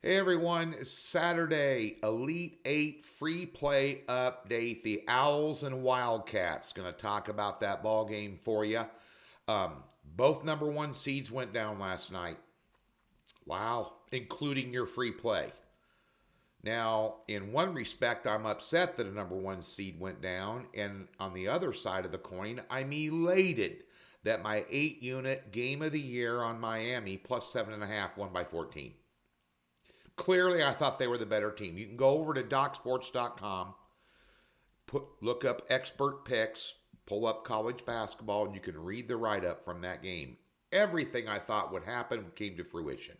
Hey everyone, Saturday, Elite 8 free play update. The Owls and Wildcats. Going to talk about that ball game for you. Both number one seeds went down last night. Wow, including your free play. Now, in one respect, I'm upset that a number one seed went down. And on the other side of the coin, I'm elated that my 8-unit game of the year on Miami plus 7.5 won by 14. Clearly, I thought they were the better team. You can go over to docsports.com, look up expert picks, pull up college basketball, and you can read the write-up from that game. Everything I thought would happen came to fruition,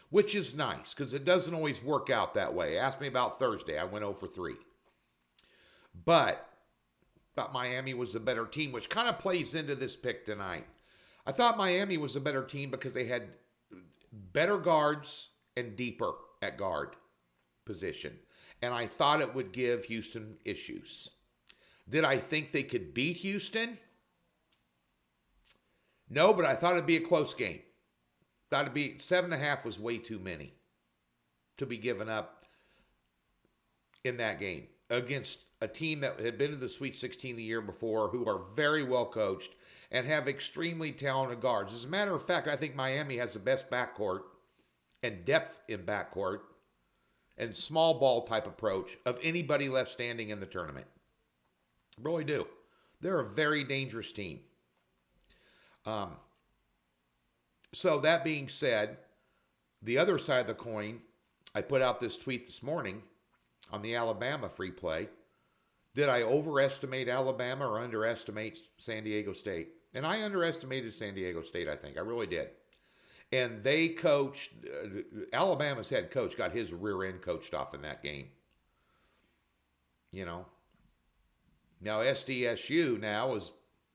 which is nice because it doesn't always work out that way. Ask me about Thursday. I went 0 for 3. But thought Miami was the better team, which kind of plays into this pick tonight. I thought Miami was the better team because they had better guards and deeper at guard position. And I thought it would give Houston issues. Did I think they could beat Houston? No, but I thought it'd be a close game. Thought it'd be 7.5 was way too many to be given up in that game against a team that had been to the Sweet 16 the year before, who are very well coached and have extremely talented guards. As a matter of fact, I think Miami has the best backcourt and depth in backcourt and small ball type approach of anybody left standing in the tournament. Really do. They're a very dangerous team. So that being said, the other side of the coin, I put out this tweet this morning on the Alabama free play. Did I overestimate Alabama or underestimate San Diego State? And I underestimated San Diego State, I think. I really did. And they coached, Alabama's head coach got his rear end coached off in that game. You know. Now SDSU now is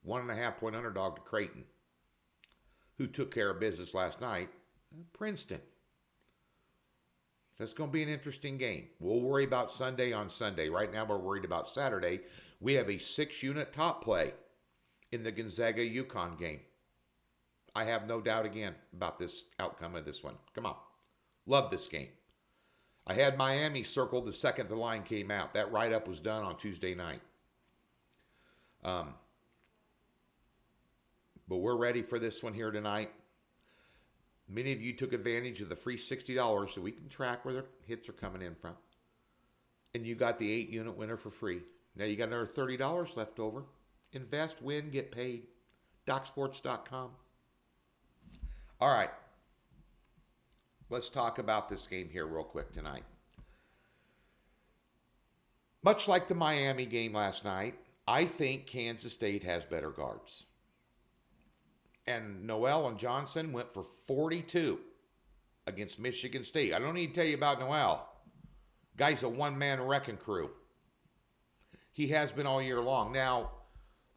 1.5 point underdog to Creighton, who took care of business last night. Princeton. That's going to be an interesting game. We'll worry about Sunday on Sunday. Right now we're worried about Saturday. We have a 6-unit top play in the Gonzaga-UConn game. I have no doubt again about this outcome of this one. Come on. Love this game. I had Miami circled the second the line came out. That write-up was done on Tuesday night. But we're ready for this one here tonight. Many of you took advantage of the free $60 so we can track where their hits are coming in from. And you got the 8-unit winner for free. Now you got another $30 left over. Invest, win, get paid. DocSports.com. All right. Let's talk about this game here real quick tonight. Much like the Miami game last night, I think Kansas State has better guards. And Noel and Johnson went for 42 against Michigan State. I don't need to tell you about Noel. Guy's a one-man wrecking crew. He has been all year long. Now,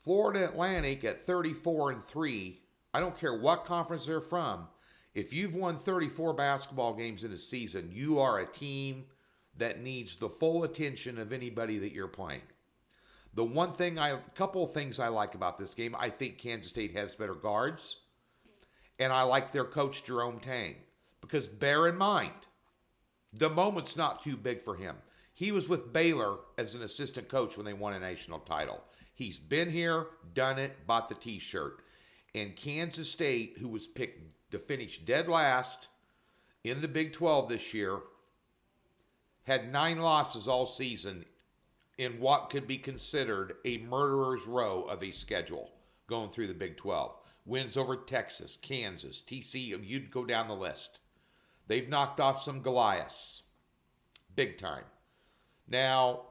Florida Atlantic at 34-3, I don't care what conference they're from. If you've won 34 basketball games in a season, you are a team that needs the full attention of anybody that you're playing. A couple of things I like about this game. I think Kansas State has better guards, and I like their coach Jerome Tang, because bear in mind, the moment's not too big for him. He was with Baylor as an assistant coach when they won a national title. He's been here, done it, bought the t-shirt. And Kansas State, who was picked to finish dead last in the Big 12 this year, had 9 losses all season in what could be considered a murderer's row of a schedule going through the Big 12. Wins over Texas, Kansas, TCU, you'd go down the list. They've knocked off some Goliaths. Big time. Now,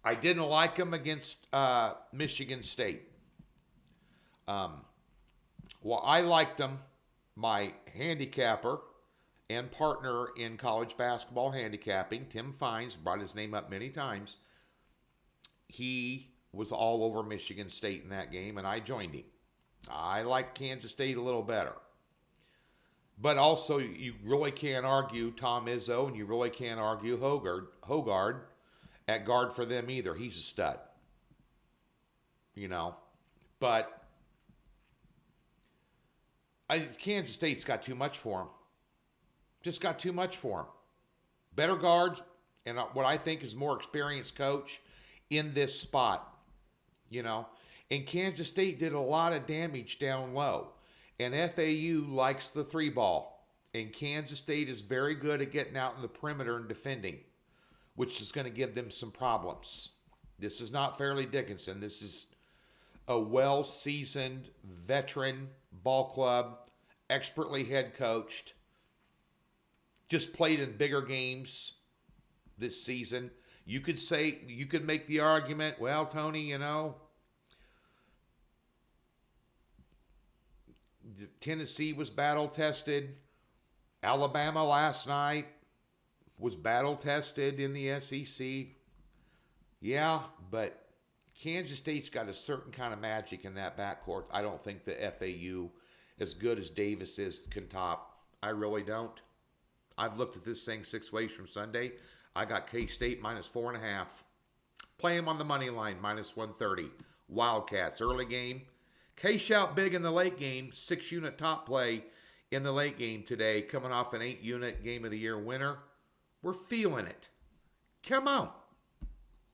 I didn't like them against Michigan State. Well, I liked them. My handicapper and partner in college basketball handicapping, Tim Fines, brought his name up many times. He was all over Michigan State in that game, and I joined him. I like Kansas State a little better. But also, you really can't argue Tom Izzo, and you really can't argue Hogard at guard for them either. He's a stud. You know. But Kansas State's got too much for him. just got too much for him. Better guards and what I think is more experienced coach in this spot, you know. And Kansas State did a lot of damage down low. And FAU likes the three ball. And Kansas State is very good at getting out in the perimeter and defending, which is going to give them some problems. This is not Fairleigh Dickinson. This is a well-seasoned, veteran ball club, expertly head coached, just played in bigger games this season. You could make the argument, well, Tony, you know, Tennessee was battle-tested. Alabama last night was battle-tested in the SEC. Yeah, but Kansas State's got a certain kind of magic in that backcourt. I don't think the FAU, as good as Davis is, can top. I really don't. I've looked at this thing 6 ways from Sunday. I got K-State -4.5. Play them on the money line, -130. Wildcats, early game. K-Shout big in the late game. 6-unit top play in the late game today. Coming off an 8-unit Game of the Year winner. We're feeling it. Come on.